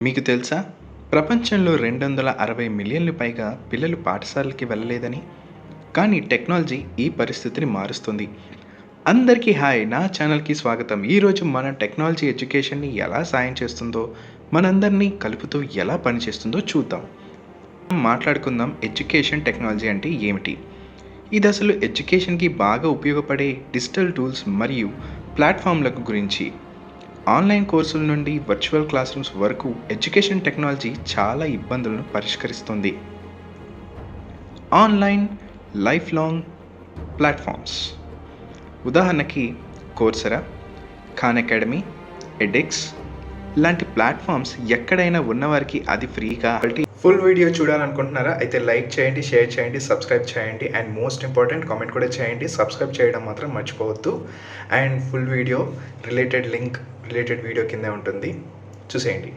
మీకు తెలుసా? ప్రపంచంలో 260 మిలియన్లు పైగా పిల్లలు పాఠశాలకి వెళ్ళలేదని? కానీ టెక్నాలజీ ఈ పరిస్థితిని మారుస్తుంది. అందరికీ హాయ్! నా ఛానల్‌కి స్వాగతం. ఈరోజు మన టెక్నాలజీ ఎడ్యుకేషన్‌ని ఎలా సాయం చేస్తుందో, మనందరినీ కలుపుతూ ఎలా పనిచేస్తుందో చూద్దాం. మాట్లాడుకుందాం ఎడ్యుకేషన్ టెక్నాలజీ అంటే ఏమిటి? ఇది అసలు ఎడ్యుకేషన్‌కి బాగా ఉపయోగపడే డిజిటల్ టూల్స్ మరియు ప్లాట్‌ఫామ్‌లకు గురించి. ఆన్లైన్ కోర్సుల నుండి వర్చువల్ క్లాస్ రూమ్స్ వరకు ఎడ్యుకేషన్ టెక్నాలజీ చాలా ఇబ్బందులను పరిష్కరిస్తుంది. ఆన్లైన్ లైఫ్ లాంగ్ ప్లాట్ఫామ్స్ ఉదాహరణకి కోర్సెరా, ఖాన్ అకాడమీ, ఎడెక్స్ లాంటి ప్లాట్ఫామ్స్ ఎక్కడైనా ఉన్నవారికి అది ఫ్రీగా. ఫుల్ వీడియో చూడాలనుకుంటున్నారా? అయితే లైక్ చేయండి, షేర్ చేయండి, సబ్స్క్రైబ్ చేయండి అండ్ మోస్ట్ ఇంపార్టెంట్ కామెంట్ కూడా చేయండి. సబ్స్క్రైబ్ చేయడం మాత్రం మర్చిపోవద్దు. And full video related video కింద ఉంటుంది, చూసేయండి.